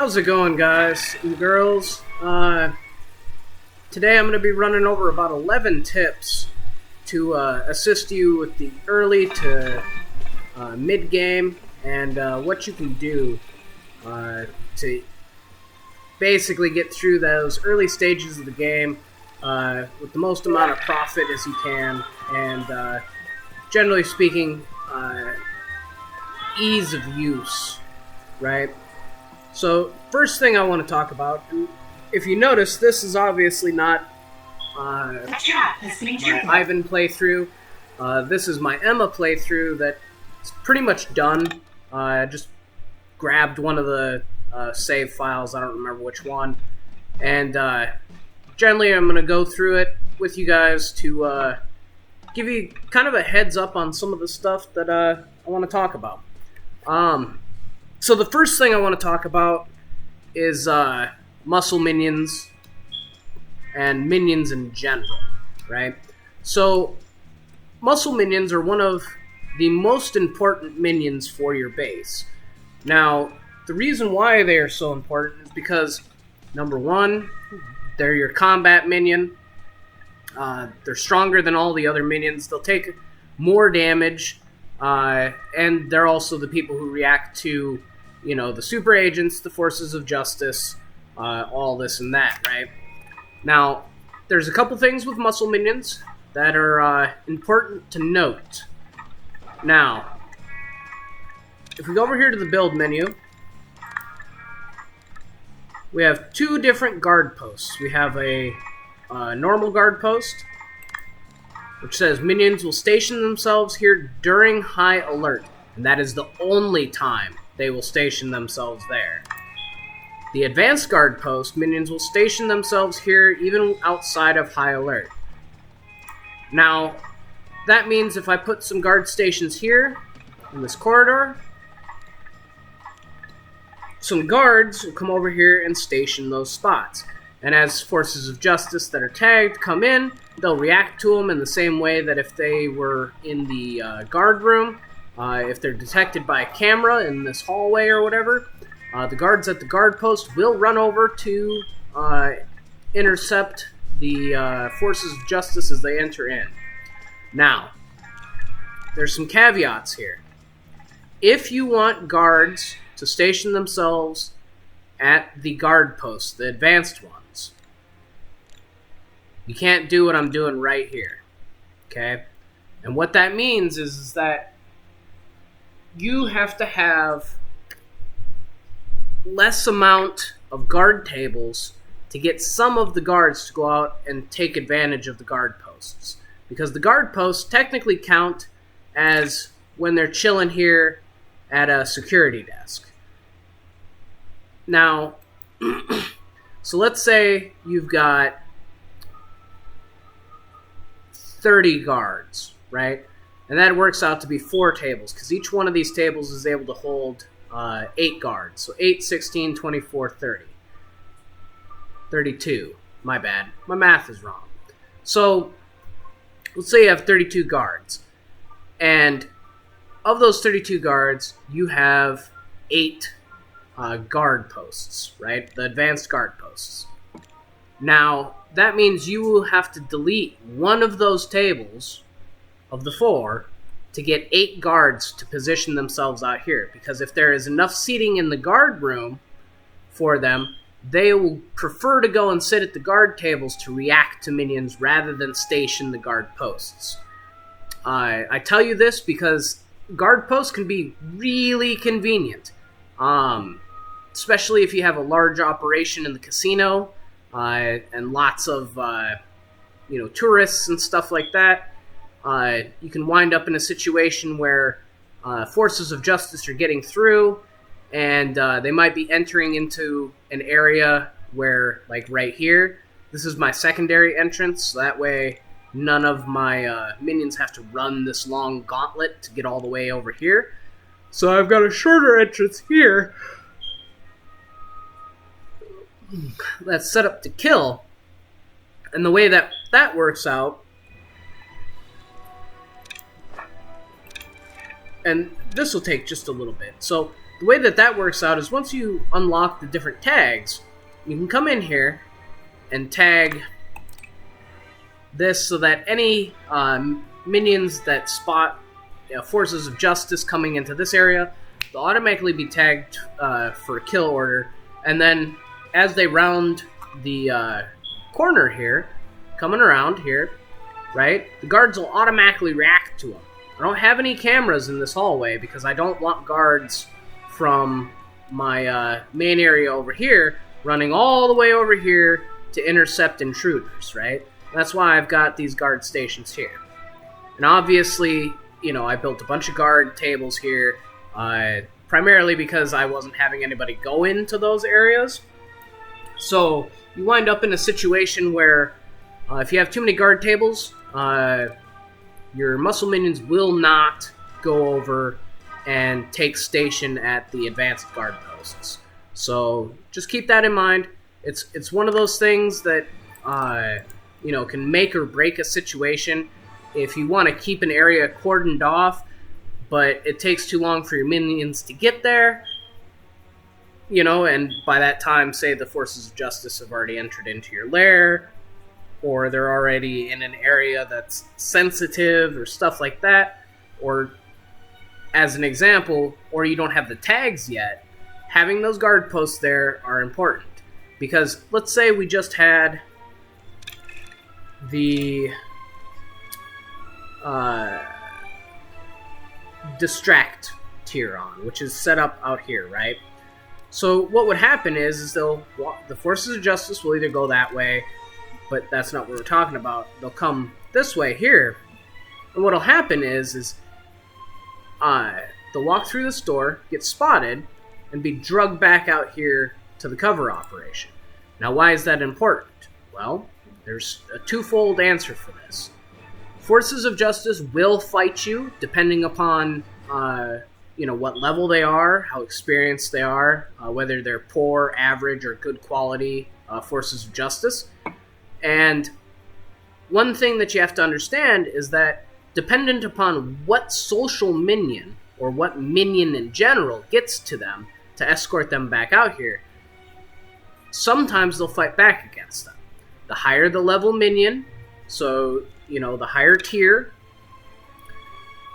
How's it going, guys and girls? Today I'm going to be running over about 11 tips to assist you with the early to mid-game and what you can do to basically get through those early stages of the game with the most amount of profit as you can, and generally speaking, ease of use, right? So, first thing I want to talk about, and if you notice, this is obviously not my Ivan playthrough. This is my Emma playthrough that's pretty much done. I just grabbed one of the save files, I don't remember which one, and generally I'm going to go through it with you guys to give you kind of a heads up on some of the stuff that I want to talk about. So the first thing I want to talk about is muscle minions and minions in general, right? So muscle minions are one of the most important minions for your base. Now, the reason why they are so important is because, number one, they're your combat minion. They're stronger than all the other minions. They'll take more damage, and they're also the people who react to, you know, the super agents, the forces of justice, all this and that, right? Now, there's a couple things with muscle minions that are important to note. Now, if we go over here to the build menu, we have two different guard posts. We have a normal guard post, which says minions will station themselves here during high alert, and that is the only time they will station themselves there. The advanced guard post, minions will station themselves here even outside of high alert. Now, that means if I put some guard stations here in this corridor, some guards will come over here and station those spots. And as forces of justice that are tagged come in, they'll react to them in the same way that if they were in the guard room. If they're detected by a camera in this hallway or whatever, the guards at the guard post will run over to intercept the forces of justice as they enter in. Now, there's some caveats here. If you want guards to station themselves at the guard post, the advanced ones, you can't do what I'm doing right here, okay? And what that means is that you have to have less amount of guard tables to get some of the guards to go out and take advantage of the guard posts. Because the guard posts technically count as when they're chilling here at a security desk. Now, so let's say you've got 30 guards, right? And that works out to be 4 tables, because each one of these tables is able to hold 8 guards. So 8, 16, 24, 30. 32. My bad. My math is wrong. So, let's say you have 32 guards. And of those 32 guards, you have 8 guard posts, right? The advanced guard posts. Now, that means you will have to delete one of those tables of the 4 to get 8 guards to position themselves out here, because if there is enough seating in the guard room for them, they will prefer to go and sit at the guard tables to react to minions rather than station the guard posts. I tell you this because guard posts can be really convenient, especially if you have a large operation in the casino and lots of tourists and stuff like that. You can wind up in a situation where forces of justice are getting through, and they might be entering into an area where, like right here, this is my secondary entrance, so that way none of my minions have to run this long gauntlet to get all the way over here. So I've got a shorter entrance here that's set up to kill, and the way that works out, and this will take just a little bit. So the way that works out is once you unlock the different tags, you can come in here and tag this so that any minions that spot forces of justice coming into this area, they'll automatically be tagged for a kill order, and then as they round the corner here, coming around here, right, the guards will automatically react to them. I don't have any cameras in this hallway because I don't want guards from my main area over here running all the way over here to intercept intruders, right? That's why I've got these guard stations here. And obviously, you know, I built a bunch of guard tables here, primarily because I wasn't having anybody go into those areas. So you wind up in a situation where if you have too many guard tables, your muscle minions will not go over and take station at the advanced guard posts. So just keep that in mind. It's one of those things that you know, can make or break a situation. If you want to keep an area cordoned off, but it takes too long for your minions to get there, you know, and by that time, say the forces of justice have already entered into your lair, or they're already in an area that's sensitive or stuff like that, or as an example, or you don't have the tags yet, having those guard posts there are important. Because let's say we just had the distract tier on, which is set up out here, right? So what would happen is the forces of justice will either go that way, but that's not what we're talking about. They'll come this way here, and what'll happen is they'll walk through this door, get spotted, and be drugged back out here to the cover operation. Now, why is that important? Well, there's a twofold answer for this. Forces of justice will fight you, depending upon you know, what level they are, how experienced they are, whether they're poor, average, or good quality forces of justice. And one thing that you have to understand is that dependent upon what social minion, or what minion in general, gets to them to escort them back out here, sometimes they'll fight back against them. The higher the level minion, so, you know, the higher tier,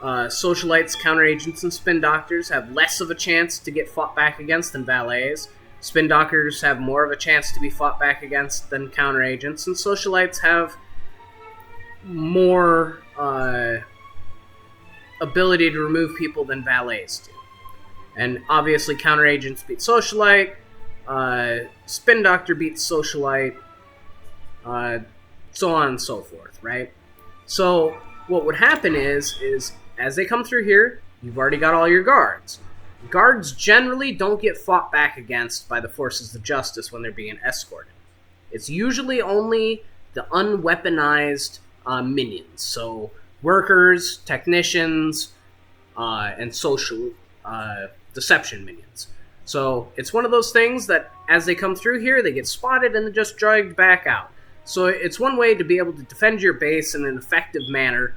socialites, counteragents, and spin doctors have less of a chance to get fought back against than valets. Spin doctors have more of a chance to be fought back against than counteragents, and socialites have more ability to remove people than valets do. And obviously, counteragents beat socialite, spin doctor beats socialite, so on and so forth, right? So what would happen is as they come through here, you've already got all your guards. Guards generally don't get fought back against by the forces of justice when they're being escorted. It's usually only the unweaponized minions, so workers, technicians, and social deception minions. So it's one of those things that as they come through here, they get spotted and then just dragged back out. So it's one way to be able to defend your base in an effective manner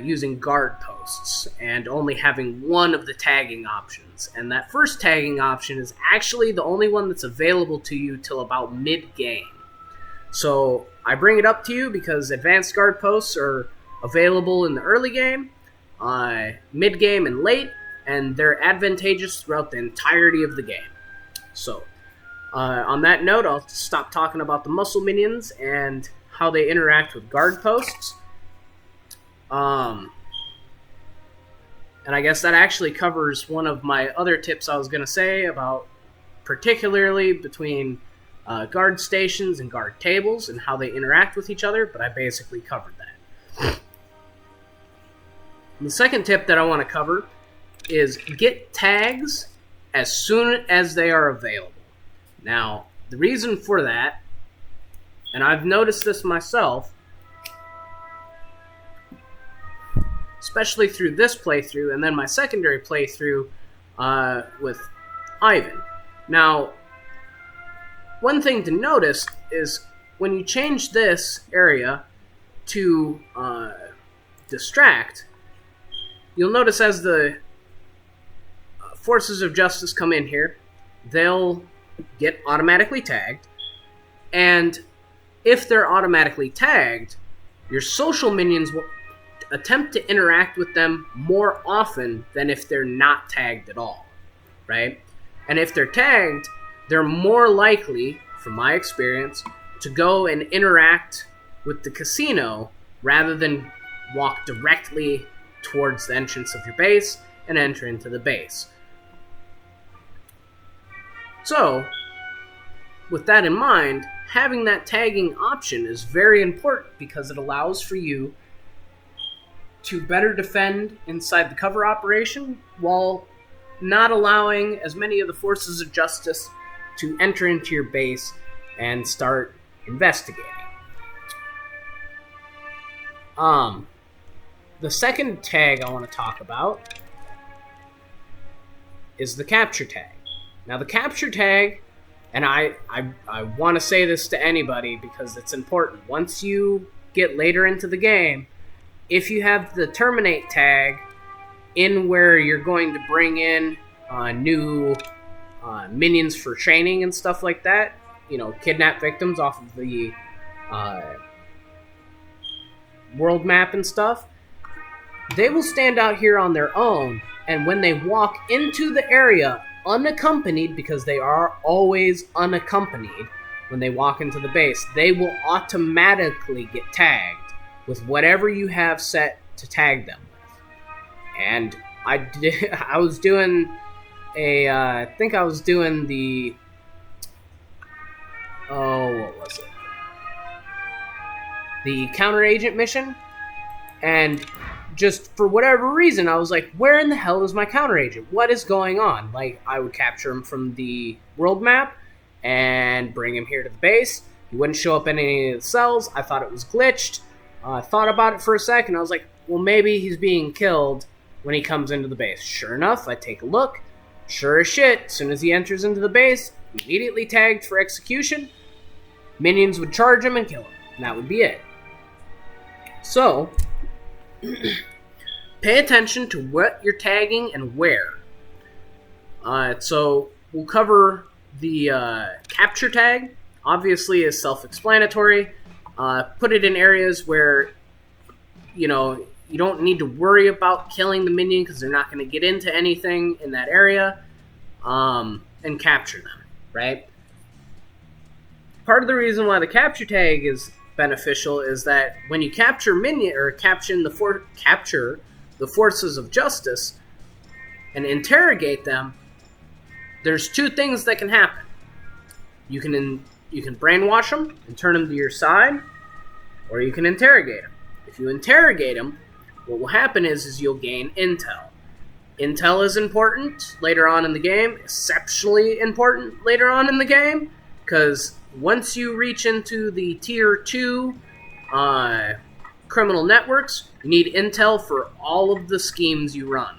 using guard posts and only having one of the tagging options. And that first tagging option is actually the only one that's available to you till about mid-game. So I bring it up to you because advanced guard posts are available in the early game, mid-game, and late, and they're advantageous throughout the entirety of the game. So on that note, I'll stop talking about the muscle minions and how they interact with guard posts. And I guess that actually covers one of my other tips I was going to say about particularly between guard stations and guard tables and how they interact with each other, but I basically covered that. And the second tip that I want to cover is get tags as soon as they are available. Now, the reason for that, and I've noticed this myself, especially through this playthrough and then my secondary playthrough with Ivan. Now, one thing to notice is when you change this area to distract, you'll notice as the forces of justice come in here, they'll get automatically tagged, and if they're automatically tagged, your social minions will attempt to interact with them more often than if they're not tagged at all, right? And if they're tagged, they're more likely, from my experience, to go and interact with the casino rather than walk directly towards the entrance of your base and enter into the base. So, with that in mind, having that tagging option is very important because it allows for you to better defend inside the cover operation while not allowing as many of the forces of justice to enter into your base and start investigating. The second tag I want to talk about is the capture tag. Now, the capture tag, and I want to say this to anybody because it's important. Once you get later into the game, if you have the terminate tag in where you're going to bring in new minions for training and stuff like that, kidnap victims off of the world map and stuff, they will stand out here on their own, and when they walk into the area unaccompanied, because they are always unaccompanied when they walk into the base, they will automatically get tagged with whatever you have set to tag them with. And I was doing I think I was doing the, what was it? The counter agent mission, and just for whatever reason, I was like, where in the hell is my counter agent? What is going on? Like, I would capture him from the world map and bring him here to the base. He wouldn't show up in any of the cells. I thought it was glitched. I thought about it for a second. I was like, well, maybe he's being killed when he comes into the base. Sure enough, I take a look. Sure as shit, as soon as he enters into the base, immediately tagged for execution. Minions would charge him and kill him, and that would be it. So, pay attention to what you're tagging and where. So, we'll cover the capture tag. Obviously, is self-explanatory. Put it in areas where, you don't need to worry about killing the minion because they're not going to get into anything in that area, and capture them, right? Part of the reason why the capture tag is beneficial is that when you capture minion or capture the forces of justice and interrogate them, there's two things that can happen. You can brainwash them and turn them to your side, or you can interrogate them. If you interrogate them, what will happen is you'll gain intel. Intel is important later on in the game, exceptionally important later on in the game, because once you reach into the Tier 2 criminal networks, you need intel for all of the schemes you run.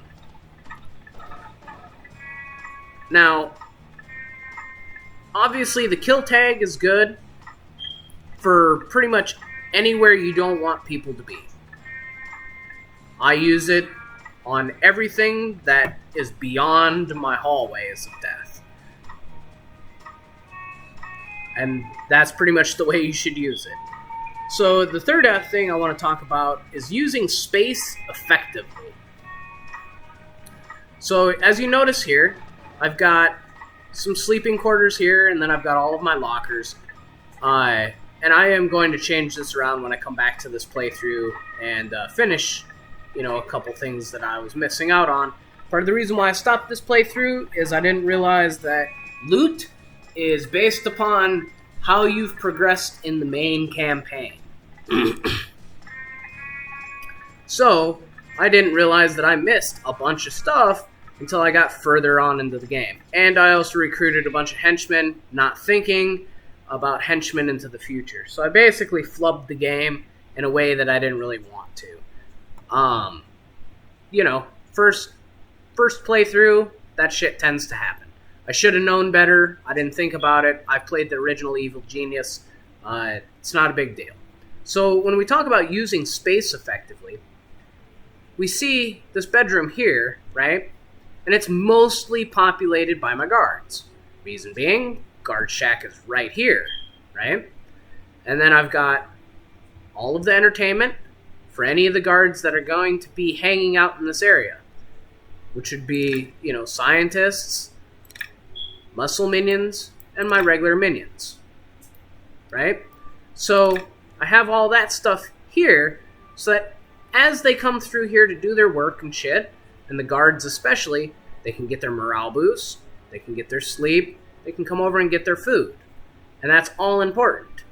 Now, obviously the kill tag is good for pretty much anywhere you don't want people to be. I use it on everything that is beyond my hallways of death. And that's pretty much the way you should use it. So the third thing I want to talk about is using space effectively. So as you notice here, I've got some sleeping quarters here, and then I've got all of my lockers. And I am going to change this around when I come back to this playthrough and finish, a couple things that I was missing out on. Part of the reason why I stopped this playthrough is I didn't realize that loot is based upon how you've progressed in the main campaign. So, I didn't realize that I missed a bunch of stuff until I got further on into the game. And I also recruited a bunch of henchmen, not thinking about henchmen into the future. So I basically flubbed the game in a way that I didn't really want to. First playthrough, that shit tends to happen. I should have known better. I didn't think about it. I played the original Evil Genius. It's not a big deal. So when we talk about using space effectively, we see this bedroom here, right? and it's mostly populated by my guards. Reason being, guard shack is right here, right? And then I've got all of the entertainment for any of the guards that are going to be hanging out in this area, which would be, scientists, muscle minions, and my regular minions, right? So I have all that stuff here so that as they come through here to do their work and shit, and the guards especially, they can get their morale boost, they can get their sleep, they can come over and get their food. And that's all important.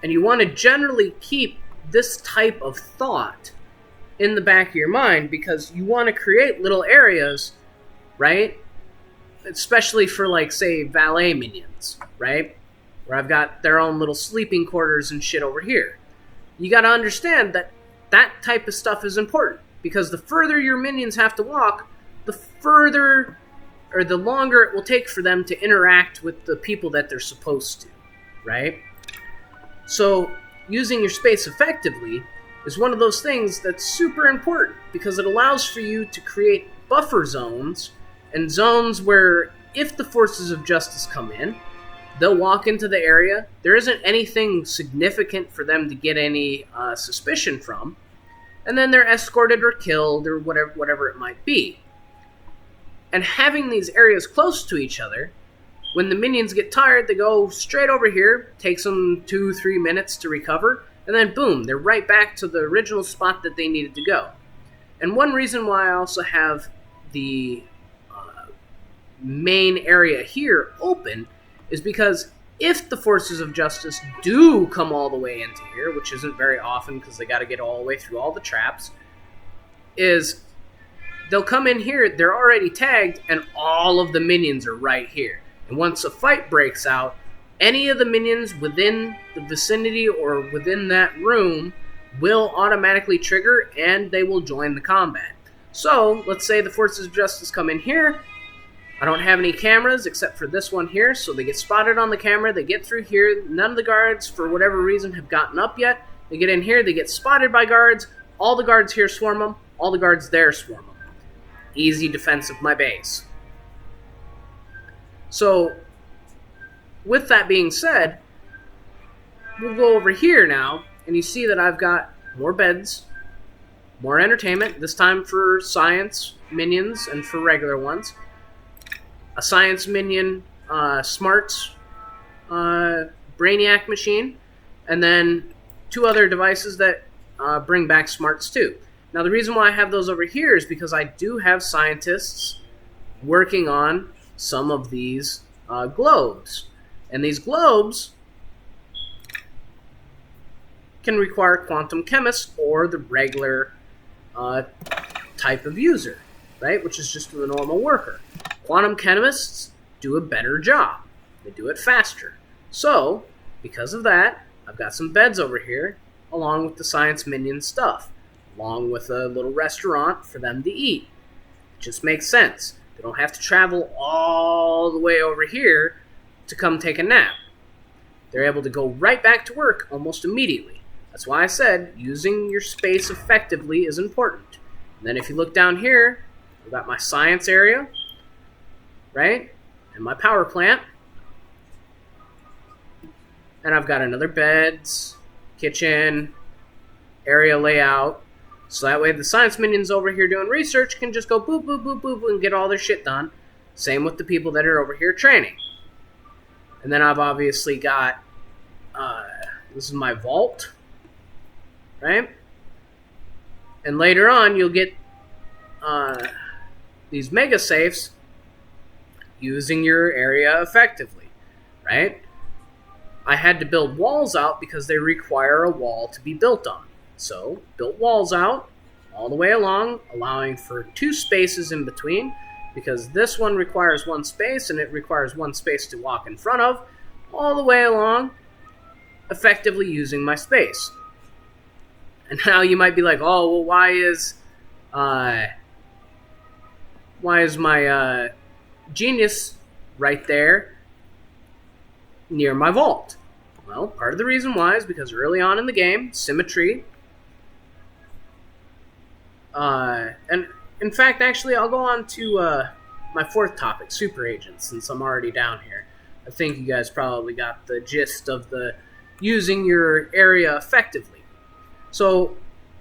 And you want to generally keep this type of thought in the back of your mind because you want to create little areas, right? Especially for, like, say, valet minions, right? Where I've got their own little sleeping quarters and shit over here. You got to understand that that type of stuff is important because the further your minions have to walk, the further or the longer it will take for them to interact with the people that they're supposed to, right? So using your space effectively is one of those things that's super important because it allows for you to create buffer zones and zones where if the forces of justice come in, they'll walk into the area. There isn't anything significant for them to get any suspicion from, and then they're escorted or killed or whatever it might be. And having these areas close to each other, when the minions get tired, they go straight over here, takes them 2-3 minutes to recover, and then boom, they're right back to the original spot that they needed to go. And one reason why I also have the main area here open is because if the forces of justice do come all the way into here, which isn't very often because they got to get all the way through all the traps, is they'll come in here, they're already tagged, and all of the minions are right here. And once a fight breaks out, any of the minions within the vicinity or within that room will automatically trigger, and they will join the combat. So, let's say the forces of justice come in here. I don't have any cameras except for this one here, so they get spotted on the camera, they get through here, none of the guards, for whatever reason, have gotten up yet. They get in here, they get spotted by guards, all the guards here swarm them, all the guards there swarm them. Easy defense of my base. So, with that being said, we'll go over here now, and you see that I've got more beds, more entertainment, this time for science minions and for regular ones. A science minion, smarts, brainiac machine, and then 2 other devices that bring back smarts too. Now the reason why I have those over here is because I do have scientists working on some of these globes. And these globes can require quantum chemists or the regular type of user, right? Which is just the normal worker. Quantum chemists do a better job. They do it faster. So, because of that, I've got some beds over here, along with the science minion stuff, along with a little restaurant for them to eat. It just makes sense. They don't have to travel all the way over here to come take a nap. They're able to go right back to work almost immediately. That's why I said using your space effectively is important. And then if you look down here, I've got my science area, right? And my power plant. And I've got another beds, kitchen, area layout. So that way the science minions over here doing research can just go boop, boop, boop, boop, and get all their shit done. Same with the people that are over here training. And then I've obviously got, this is my vault, right? And later on you'll get these mega safes using your area effectively, right? I had to build walls out because they require a wall to be built on. So, built walls out all the way along, allowing for 2 spaces in between, because this one requires 1 space, and it requires 1 space to walk in front of, all the way along, effectively using my space. And now you might be like, oh, well, why is my genius right there near my vault? Well, part of the reason why is because early on in the game, Symmetry, and in fact, actually, I'll go on to my fourth topic, super agents, since I'm already down here. I think you guys probably got the gist of the using your area effectively. So,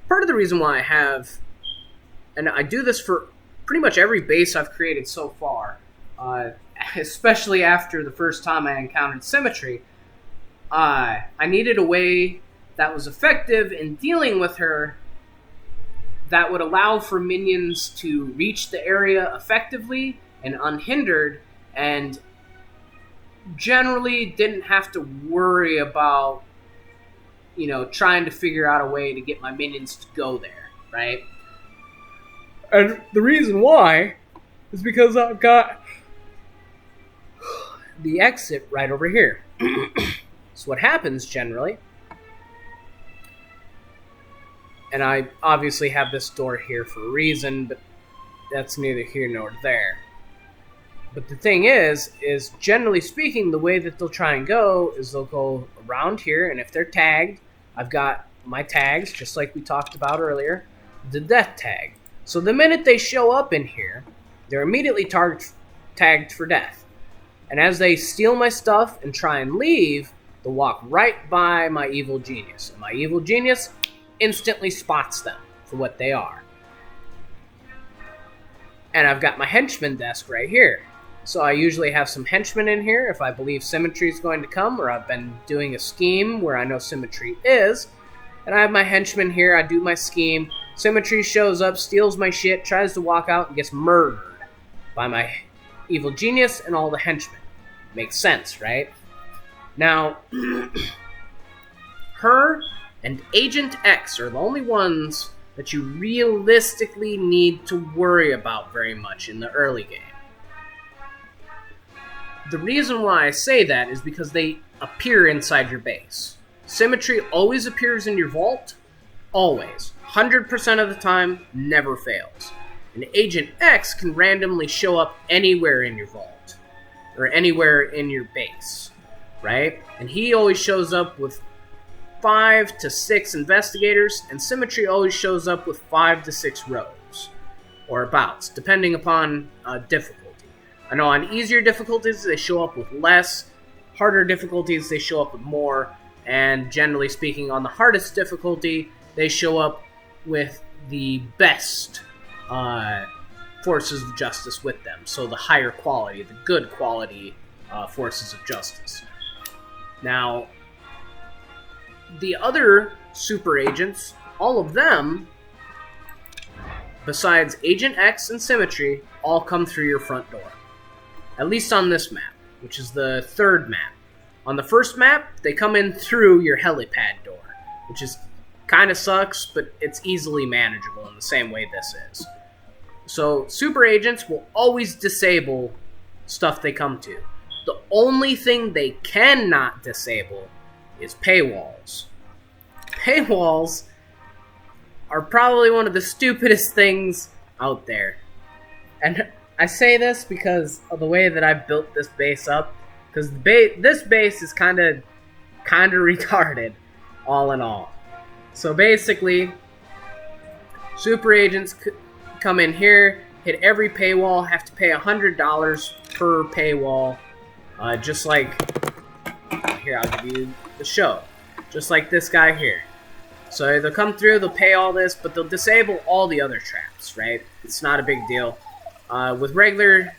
part of the reason why I have, and I do this for pretty much every base I've created so far, especially after the first time I encountered Symmetry, I needed a way that was effective in dealing with her that would allow for minions to reach the area effectively and unhindered, and generally didn't have to worry about, trying to figure out a way to get my minions to go there, right? And the reason why is because I've got the exit right over here. So what happens generally, and I obviously have this door here for a reason, but that's neither here nor there. But the thing is generally speaking, the way that they'll try and go is they'll go around here, and if they're tagged, I've got my tags, just like we talked about earlier, the death tag. So the minute they show up in here, they're immediately tagged for death. And as they steal my stuff and try and leave, they'll walk right by my evil genius. And my evil genius instantly spots them for what they are. And I've got my henchman desk right here. So I usually have some henchmen in here if I believe Symmetry is going to come, or I've been doing a scheme where I know Symmetry is. And I have my henchman here, I do my scheme. Symmetry shows up, steals my shit, tries to walk out, and gets murdered by my evil genius and all the henchmen. Makes sense, right? Now, her and Agent X are the only ones that you realistically need to worry about very much in the early game. The reason why I say that is because they appear inside your base. Symmetry always appears in your vault. Always. 100% of the time, never fails. And Agent X can randomly show up anywhere in your vault. Or anywhere in your base. Right? And he always shows up with 5 to 6 investigators, and Symmetry always shows up with 5 to 6 rogues. Or abouts, depending upon difficulty. I know on easier difficulties, they show up with less. Harder difficulties, they show up with more. And generally speaking, on the hardest difficulty, they show up with the best forces of justice with them. So the higher quality, the good quality forces of justice. Now, the other super agents, all of them, besides Agent X and Symmetry, all come through your front door. At least on this map, which is the third map. On the first map, they come in through your helipad door, which is kind of sucks, but it's easily manageable in the same way this is. So, super agents will always disable stuff they come to. The only thing they cannot disable is paywalls. Paywalls are probably one of the stupidest things out there. And I say this because of the way that I built this base up, because this base is kind of retarded, all in all. So basically, super agents come in here, hit every paywall, have to pay $100 per paywall, just like, here, I'll give you the show, just like this guy here. So they'll come through, they'll pay all this, but they'll disable all the other traps, right? It's not a big deal. With regular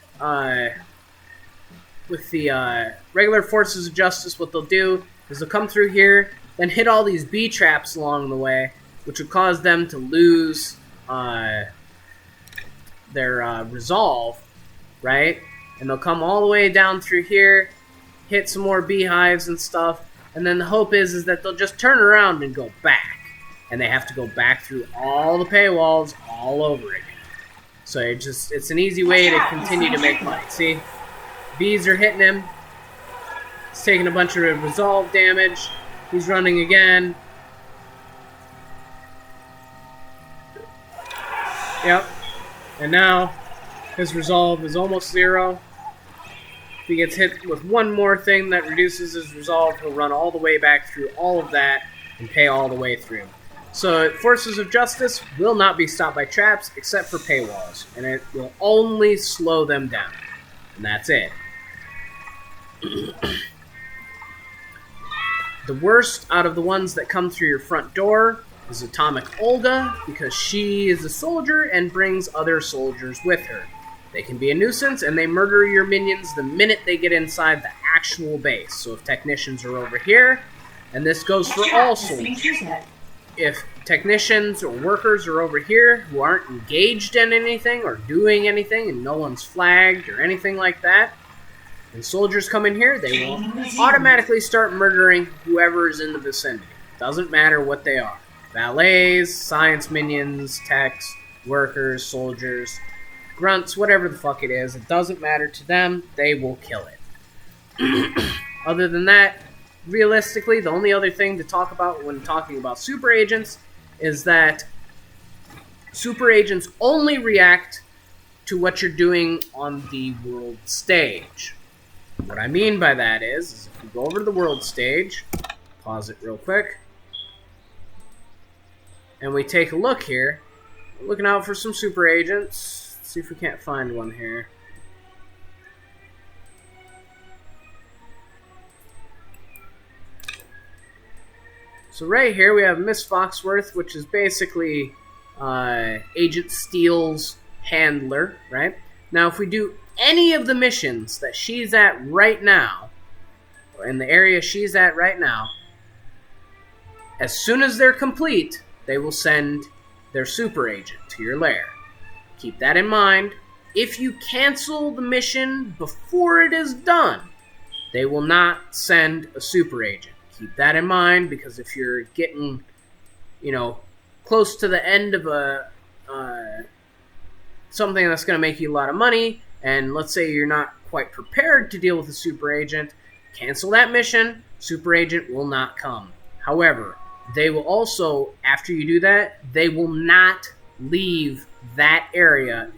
forces of justice, what they'll do is they'll come through here, then hit all these B traps along the way, which would cause them to lose their resolve, right? And they'll come all the way down through here, hit some more beehives and stuff, and then the hope is that they'll just turn around and go back. And they have to go back through all the paywalls all over again. So it's an easy way to continue to make money. See? Bees are hitting him. He's taking a bunch of resolve damage. He's running again. Yep. And now, his resolve is almost 0. If he gets hit with one more thing that reduces his resolve, he'll run all the way back through all of that and pay all the way through. So forces of justice will not be stopped by traps except for paywalls, and it will only slow them down. And that's it. The worst out of the ones that come through your front door is Atomic Olga, because she is a soldier and brings other soldiers with her. They can be a nuisance, and they murder your minions the minute they get inside the actual base. So if technicians are over here, and this goes for all soldiers, if technicians or workers are over here who aren't engaged in anything or doing anything and no one's flagged or anything like that, and soldiers come in here, they will automatically start murdering whoever is in the vicinity. Doesn't matter what they are. Valets, science minions, techs, workers, soldiers, grunts, whatever the fuck it is. It doesn't matter to them. They will kill it. Other than that, realistically, the only other thing to talk about when talking about super agents is that super agents only react to what you're doing on the world stage. What I mean by that is if we go over to the world stage, pause it real quick, and we take a look here, we're looking out for some super agents. Let's see if we can't find one here. So right here we have Miss Foxworth, which is basically Agent Steele's handler, right? Now if we do any of the missions that she's at right now, or in the area she's at right now, as soon as they're complete, they will send their super agent to your lair. Keep that in mind. If you cancel the mission before it is done, they will not send a super agent. Keep that in mind, because if you're getting, close to the end of something that's going to make you a lot of money, and let's say you're not quite prepared to deal with a super agent, cancel that mission, super agent will not come. However, they will also, after you do that, they will not leave that area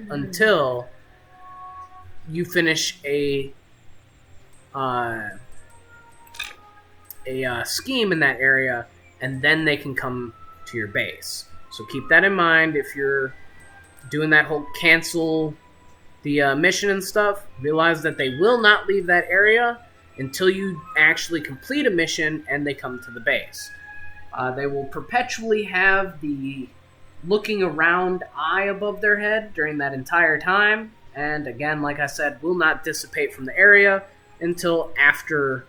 until you finish a scheme in that area, and then they can come to your base. So keep that in mind if you're doing that whole cancel the mission and stuff. Realize that they will not leave that area until you actually complete a mission and they come to the base. They will perpetually have the looking around eye above their head during that entire time, and again, like I said, will not dissipate from the area until after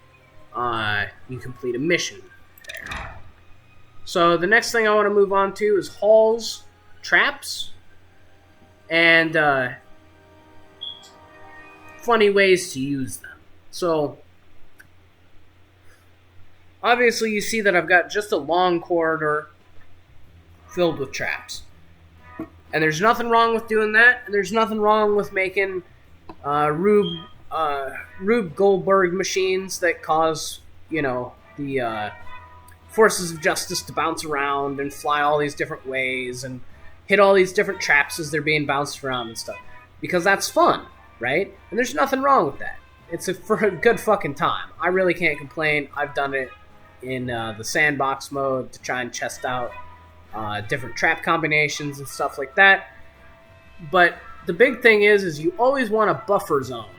you complete a mission there. So the next thing I want to move on to is Hall's traps and funny ways to use them. So obviously you see that I've got just a long corridor filled with traps. And there's nothing wrong with doing that, and there's nothing wrong with making Rube Goldberg machines that cause, the forces of justice to bounce around and fly all these different ways and hit all these different traps as they're being bounced around and stuff. Because that's fun, right? And there's nothing wrong with that. It's for a good fucking time. I really can't complain. I've done it in the sandbox mode to try and test out different trap combinations and stuff like that. But the big thing is you always want a buffer zone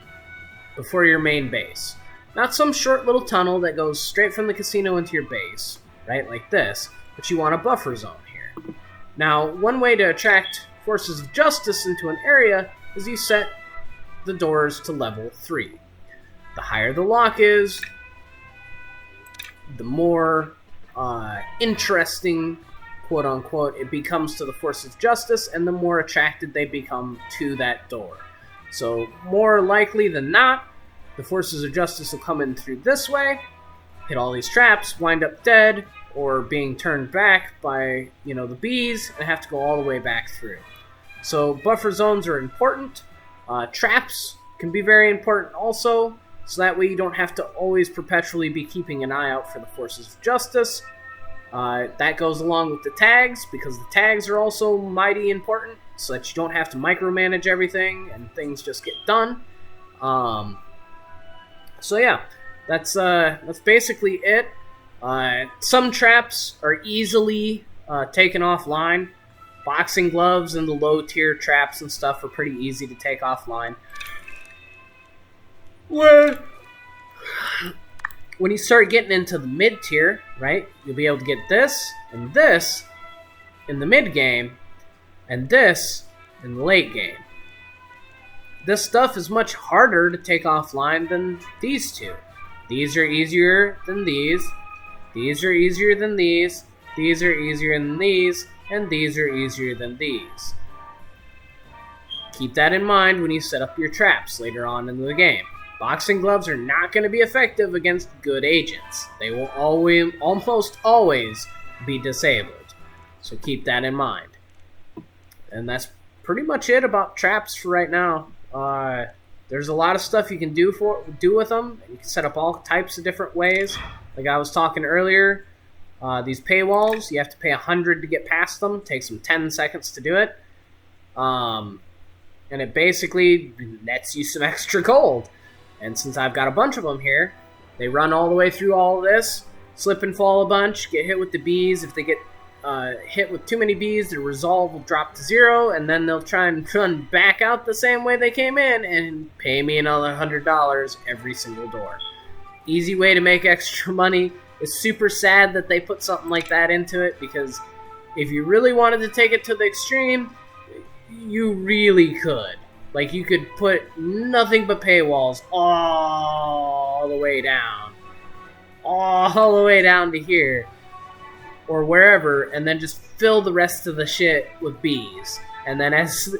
before your main base. Not some short little tunnel that goes straight from the casino into your base, right, like this, but you want a buffer zone here. Now, one way to attract forces of justice into an area is you set the doors to level 3. The higher the lock is, the more interesting, quote-unquote, it becomes to the forces of justice, and the more attracted they become to that door. So, more likely than not, the forces of justice will come in through this way, hit all these traps, wind up dead, or being turned back by, the bees, and have to go all the way back through. So, buffer zones are important. Traps can be very important also, so that way you don't have to always perpetually be keeping an eye out for the forces of justice. That goes along with the tags, because the tags are also mighty important, so that you don't have to micromanage everything and things just get done. So yeah, that's basically it. Some traps are easily taken offline. Boxing gloves and the low tier traps and stuff are pretty easy to take offline. When you start getting into the mid tier, right, you'll be able to get this and this in the mid game, and this in the late game. This stuff is much harder to take offline than these two. These are easier than these. These are easier than these. These are easier than these. And these are easier than these. Keep that in mind when you set up your traps later on in the game. Boxing gloves are not going to be effective against good agents. They will almost always be disabled. So keep that in mind. And that's pretty much it about traps for right now. There's a lot of stuff you can do with them. You can set up all types of different ways. Like I was talking earlier, these paywalls, you have to pay 100 to get past them. It takes them 10 seconds to do it. And it basically nets you some extra gold. And since I've got a bunch of them here, they run all the way through all of this, slip and fall a bunch, get hit with the bees. If they get hit with too many bees, their resolve will drop to 0, and then they'll try and run back out the same way they came in and pay me another $100 every single door. Easy way to make extra money. It's super sad that they put something like that into it, because if you really wanted to take it to the extreme, you really could. Like, you could put nothing but paywalls all the way down. All the way down to here. Or wherever, and then just fill the rest of the shit with bees. And then as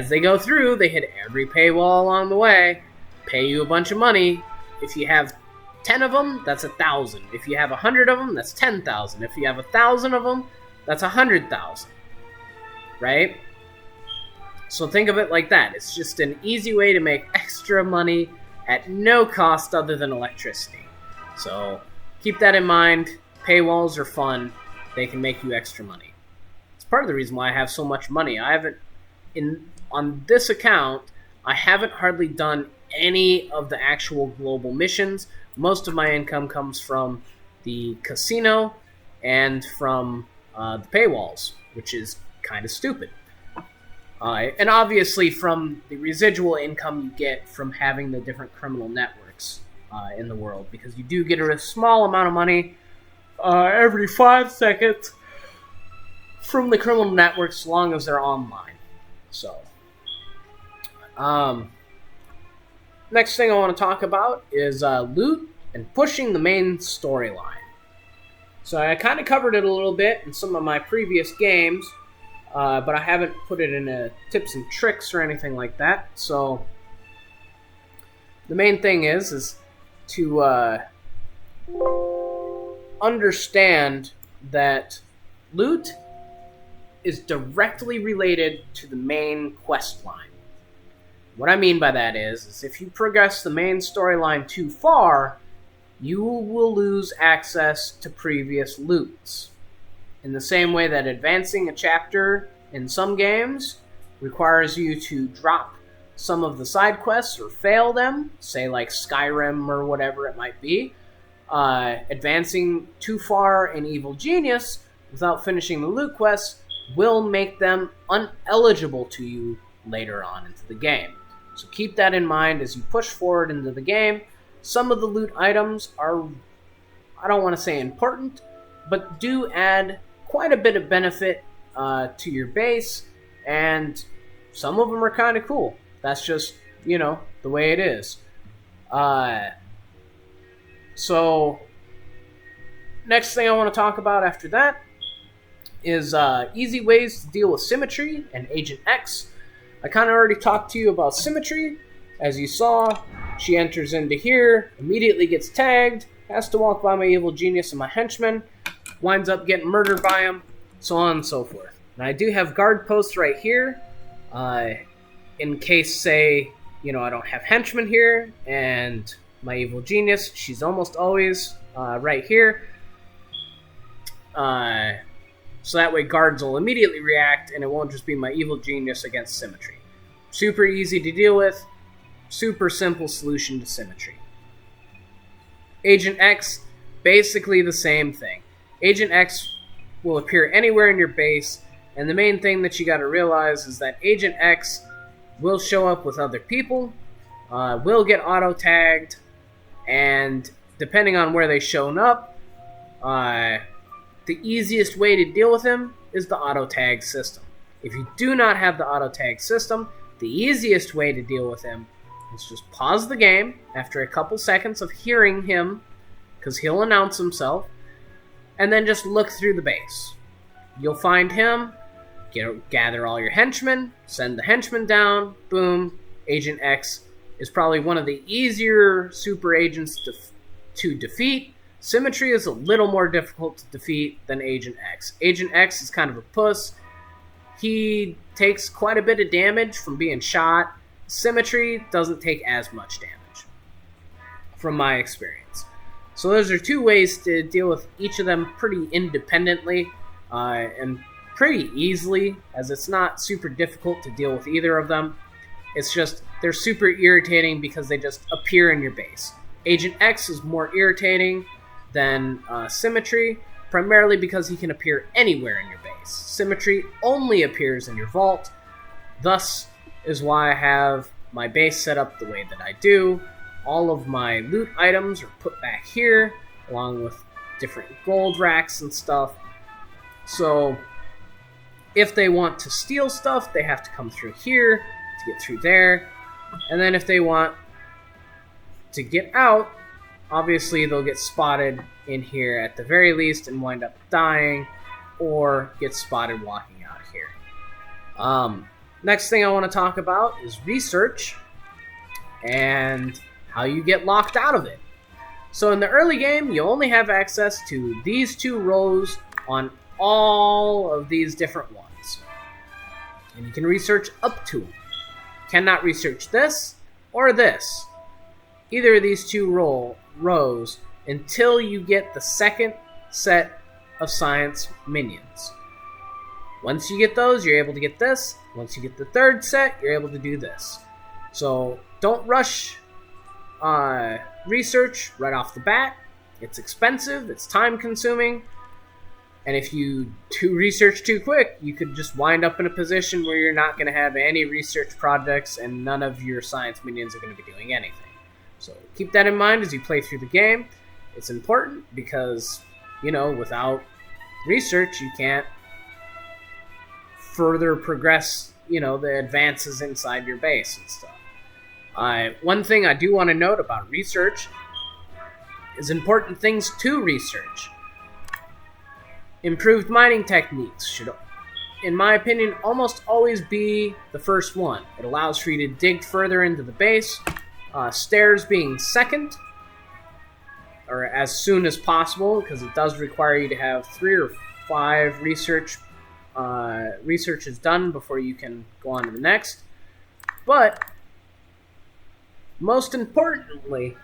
they go through, they hit every paywall along the way, pay you a bunch of money. If you have 10 of them, that's 1,000. If you have 100 of them, that's 10,000. If you have 1,000 of them, that's 100,000. Right? So think of it like that. It's just an easy way to make extra money at no cost other than electricity. So keep that in mind. Paywalls are fun. They can make you extra money. It's part of the reason why I have so much money. On this account, I haven't hardly done any of the actual global missions. Most of my income comes from the casino and from the paywalls, which is kind of stupid. And obviously from the residual income you get from having the different criminal networks in the world, because you do get a small amount of money every 5 seconds from the criminal networks, as long as they're online. So, next thing I want to talk about is loot and pushing the main storyline. So I kind of covered it a little bit in some of my previous games, but I haven't put it in tips and tricks or anything like that. So the main thing is to understand that loot is directly related to the main quest line. What I mean by that is if you progress the main storyline too far, you will lose access to previous loots. In the same way that advancing a chapter in some games requires you to drop some of the side quests or fail them, say like Skyrim or whatever it might be, advancing too far in Evil Genius without finishing the loot quests will make them uneligible to you later on into the game. So keep that in mind as you push forward into the game. Some of the loot items are, I don't want to say important, but do add quite a bit of benefit to your base, and some of them are kind of cool. That's just, the way it is. So, next thing I want to talk about after that is easy ways to deal with Symmetry and Agent X. I kind of already talked to you about Symmetry. As you saw, she enters into here, immediately gets tagged, has to walk by my evil genius and my henchman, winds up getting murdered by him, so on and so forth. And I do have guard posts right here, in case, say, I don't have henchmen here, and my evil genius, she's almost always right here. So that way guards will immediately react, and it won't just be my evil genius against Symmetry. Super easy to deal with. Super simple solution to Symmetry. Agent X, basically the same thing. Agent X will appear anywhere in your base, and the main thing that you got to realize is that Agent X will show up with other people, will get auto-tagged, and depending on where they've shown up, the easiest way to deal with him is the auto-tag system. If you do not have the auto-tag system, the easiest way to deal with him is just pause the game after a couple seconds of hearing him, because he'll announce himself, and then just look through the base. You'll find him, gather all your henchmen, send the henchmen down, boom, Agent X is probably one of the easier super agents to defeat. Symmetry is a little more difficult to defeat than Agent X. Agent X is kind of a puss. He takes quite a bit of damage from being shot. Symmetry doesn't take as much damage, from my experience. So those are two ways to deal with each of them pretty independently and pretty easily, as it's not super difficult to deal with either of them. It's just they're super irritating because they just appear in your base. Agent X is more irritating than Symmetry, primarily because he can appear anywhere in your base. Symmetry only appears in your vault. Thus is why I have my base set up the way that I do. All of my loot items are put back here, along with different gold racks and stuff. So if they want to steal stuff, they have to come through here to get through there. And then if they want to get out, obviously they'll get spotted in here at the very least and wind up dying, or get spotted walking out of here. Next thing I want to talk about is research and how you get locked out of it. So in the early game, you only have access to these two rows on all of these different ones. And you can research up to them. You cannot research this or this. Either of these two rows until you get the second set of science minions. Once you get those, you're able to get this. Once you get the third set, you're able to do this. So don't rush research right off the bat. It's expensive, it's time consuming, and if you do research too quick, you could just wind up in a position where you're not going to have any research projects and none of your science minions are going to be doing anything. So keep that in mind as you play through the game. It's important because, without research, you can't further progress, the advances inside your base and stuff. One thing I do want to note about research is important things to research. Improved mining techniques should, in my opinion, almost always be the first one. It allows for you to dig further into the base. Stairs being second, or as soon as possible, because it does require you to have 3 or 5 research is done before you can go on to the next. But most importantly,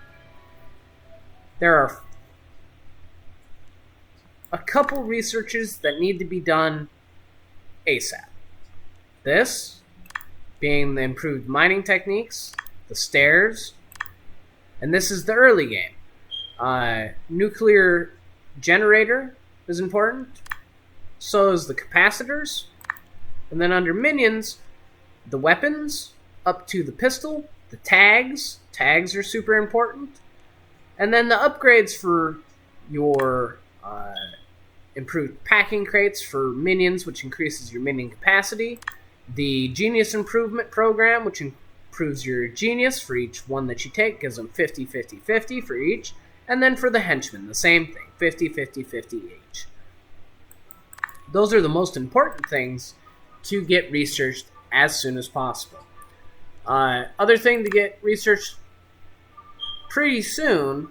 there are a couple researches that need to be done ASAP. This being the improved mining techniques, the stairs, and this is the early game. Nuclear generator is important. So is the capacitors. And then under minions, the weapons up to the pistol, the tags. Tags are super important. And then the upgrades for your improved packing crates for minions, which increases your minion capacity. The Genius Improvement Program, which improves your genius for each one that you take, gives them 50, 50, 50 for each. And then for the henchmen, the same thing, 50, 50, 50 each. Those are the most important things to get researched as soon as possible. Other thing to get researched pretty soon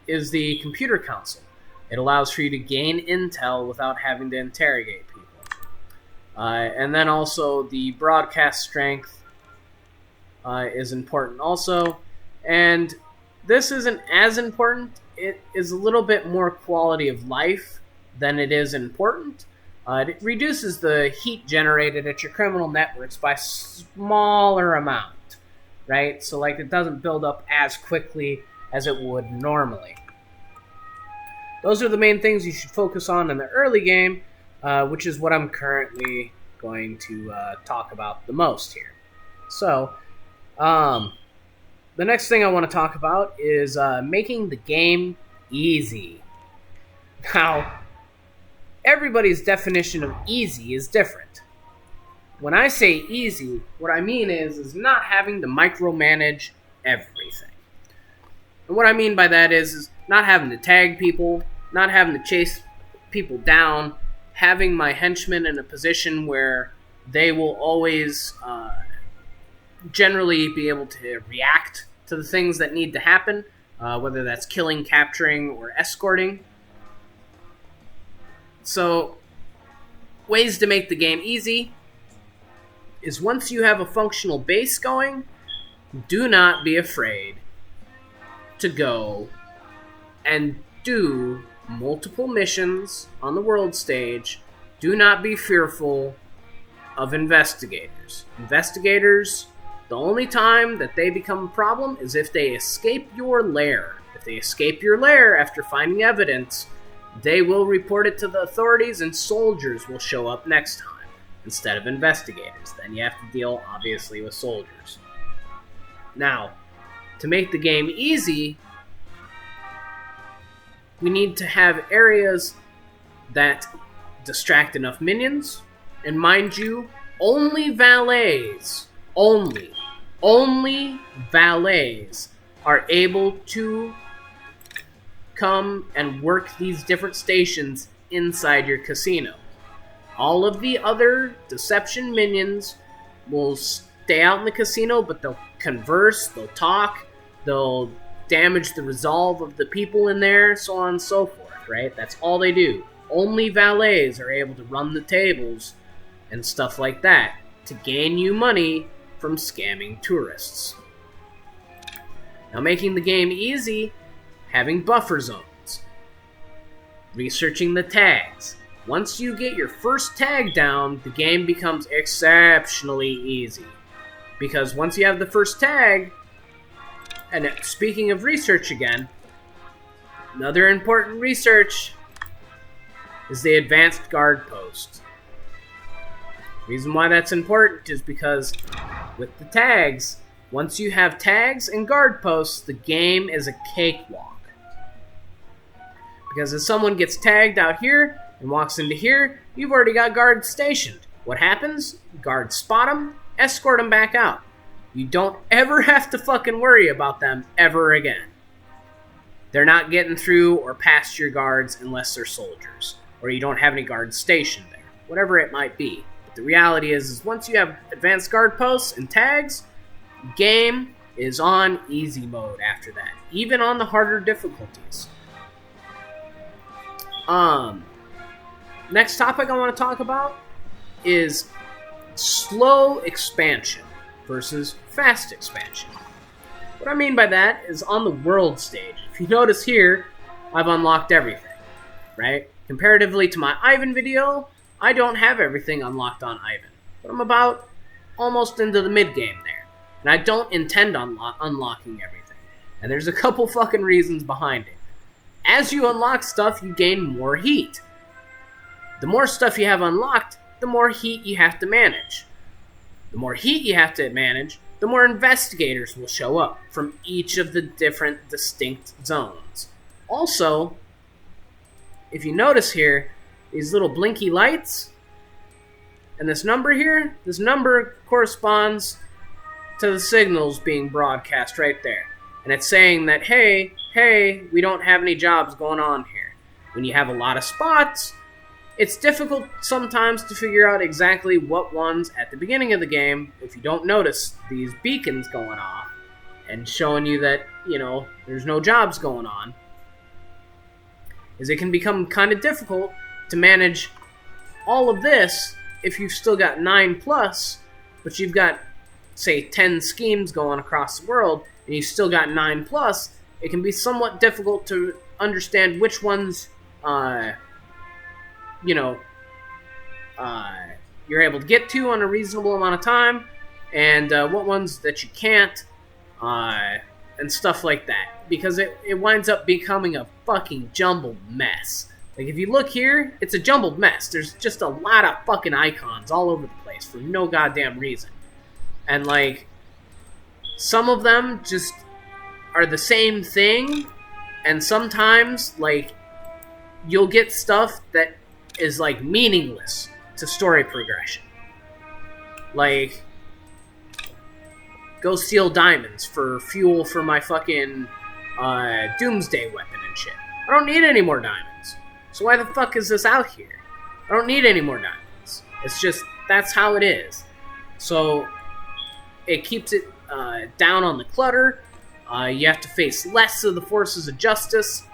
is the computer console. It allows for you to gain intel without having to interrogate people. And then also the broadcast strength is important also. And this isn't as important. It is a little bit more quality of life than it is important. It reduces the heat generated at your criminal networks by a smaller amount, right? So it doesn't build up as quickly as it would normally. Those are the main things you should focus on in the early game, which is what I'm currently going to talk about the most here. So, the next thing I want to talk about is making the game easy. Now, everybody's definition of easy is different. When I say easy, what I mean is not having to micromanage everything. And what I mean by that is not having to tag people, not having to chase people down, having my henchmen in a position where they will always generally be able to react to the things that need to happen, whether that's killing, capturing, or escorting. So, ways to make the game easy is once you have a functional base going, do not be afraid to go and do multiple missions on the world stage. Do not be fearful of investigators. Investigators, the only time that they become a problem is if they escape your lair. If they escape your lair after finding evidence, they will report it to the authorities and soldiers will show up next time instead of investigators. Then you have to deal, obviously, with soldiers. Now, to make the game easy, we need to have areas that distract enough minions. And mind you, only valets, only valets are able to come and work these different stations inside your casino. All of the other deception minions will stay out in the casino, but they'll converse, they'll talk, they'll damage the resolve of the people in there, so on and so forth, right? That's all they do. Only valets are able to run the tables and stuff like that to gain you money from scamming tourists. Now, making the game easy, having buffer zones, researching the tags. Once you get your first tag down, the game becomes exceptionally easy. Because once you have the first tag, and speaking of research again, another important research is the advanced guard post. The reason why that's important is because with the tags, once you have tags and guard posts, the game is a cakewalk. Because if someone gets tagged out here and walks into here, you've already got guards stationed. What happens? Guards spot them, escort them back out. You don't ever have to fucking worry about them ever again. They're not getting through or past your guards unless they're soldiers, or you don't have any guards stationed there, whatever it might be. But the reality is once you have advanced guard posts and tags, game is on easy mode after that, even on the harder difficulties. Next topic I want to talk about is slow expansion versus fast expansion. What I mean by that is on the world stage. If you notice here, I've unlocked everything, right? Comparatively to my Ivan video, I don't have everything unlocked on Ivan, but I'm about almost into the mid-game there, and I don't intend on unlocking everything, and there's a couple fucking reasons behind it. As you unlock stuff, you gain more heat. The more stuff you have unlocked, the more heat you have to manage. The more heat you have to manage, the more investigators will show up from each of the different distinct zones. Also, if you notice here, these little blinky lights, and this number here, this number corresponds to the signals being broadcast right there. And it's saying that, hey, we don't have any jobs going on here. When you have a lot of spots, it's difficult sometimes to figure out exactly what ones at the beginning of the game, if you don't notice these beacons going off and showing you that, there's no jobs going on, is it can become kind of difficult to manage all of this if you've still got 9+, but you've got, say, 10 schemes going across the world, and you've still got 9+, it can be somewhat difficult to understand which ones, you're able to get to in a reasonable amount of time, and what ones that you can't, and stuff like that, because it winds up becoming a fucking jumbled mess. Like, if you look here, it's a jumbled mess. There's just a lot of fucking icons all over the place for no goddamn reason. And, like, some of them just are the same thing, and sometimes, like, you'll get stuff that is, like, meaningless to story progression. Like, go steal diamonds for fuel for my fucking doomsday weapon and shit. I don't need any more diamonds. So why the fuck is this out here? I don't need any more diamonds. It's just, that's how it is. So, it keeps it down on the clutter. You have to face less of the forces of justice.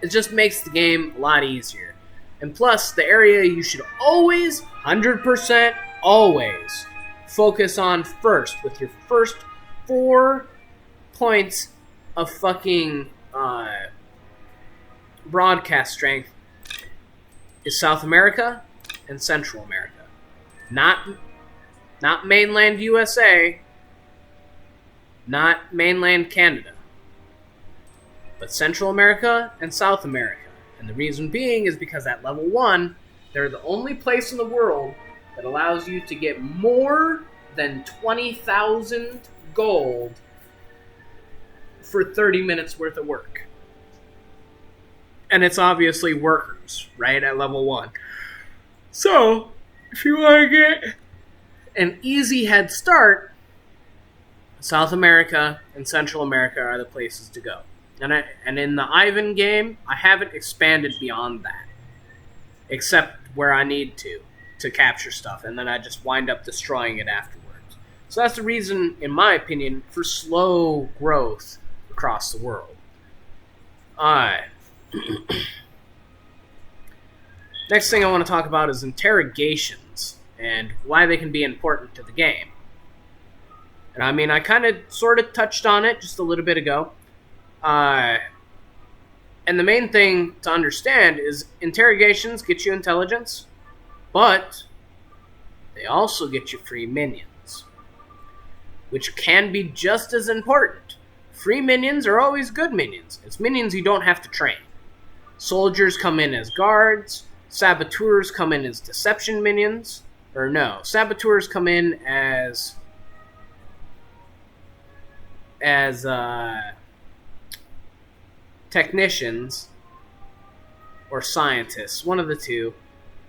It just makes the game a lot easier. And plus, the area you should always, 100% always, focus on first, with your first 4 points of fucking broadcast strength, is South America and Central America. Not mainland USA, not mainland Canada, but Central America and South America. And the reason being is because at level 1, they're the only place in the world that allows you to get more than 20,000 gold for 30 minutes worth of work. And it's obviously workers, right, at level 1. So, if you want to get an easy head start, South America and Central America are the places to go. And in the Ivan game, I haven't expanded beyond that. Except where I need to capture stuff, and then I just wind up destroying it afterwards. So that's the reason, in my opinion, for slow growth across the world. Next thing I want to talk about is interrogations, and why they can be important to the game. And I mean, I kind of sort of touched on it just a little bit ago. And the main thing to understand is interrogations get you intelligence, but they also get you free minions, which can be just as important. Free minions are always good minions. It's minions you don't have to train. Soldiers come in as guards. Saboteurs come in as deception minions. Or no, saboteurs come in as technicians or scientists, one of the two.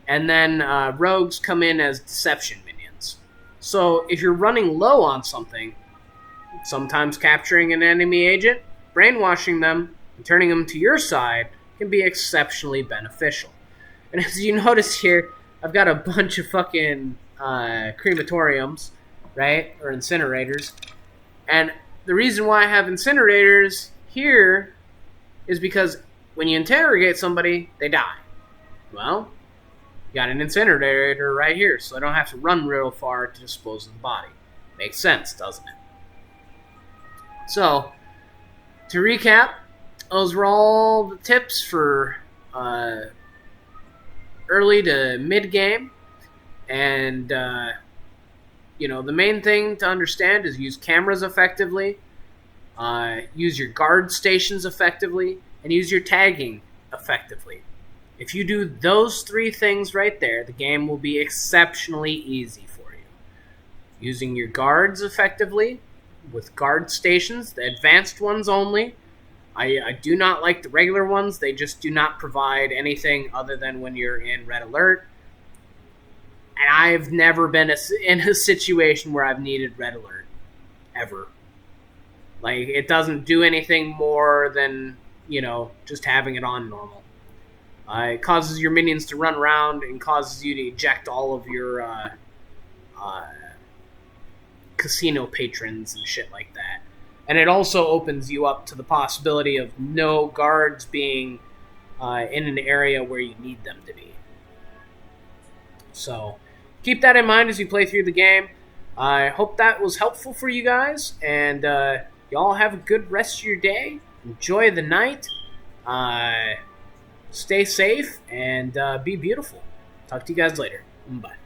And then rogues come in as deception minions. So if you're running low on something, sometimes capturing an enemy agent, brainwashing them, and turning them to your side can be exceptionally beneficial. And as you notice here, I've got a bunch of fucking crematoriums, right? Or incinerators. And the reason why I have incinerators here is because when you interrogate somebody, they die. Well, you got an incinerator right here, so I don't have to run real far to dispose of the body. Makes sense, doesn't it? So, to recap, those were all the tips for early to mid-game. And, the main thing to understand is use cameras effectively, use your guard stations effectively, and use your tagging effectively. If you do those 3 things right there, the game will be exceptionally easy for you. Using your guards effectively, with guard stations, the advanced ones only. I do not like the regular ones. They just do not provide anything other than when you're in red alert. And I've never been in a situation where I've needed red alert. Ever. Like, it doesn't do anything more than, just having it on normal. It causes your minions to run around and causes you to eject all of your casino patrons and shit like that. And it also opens you up to the possibility of no guards being in an area where you need them to be. So, keep that in mind as you play through the game. I hope that was helpful for you guys, and y'all have a good rest of your day. Enjoy the night. Stay safe, and be beautiful. Talk to you guys later. Bye.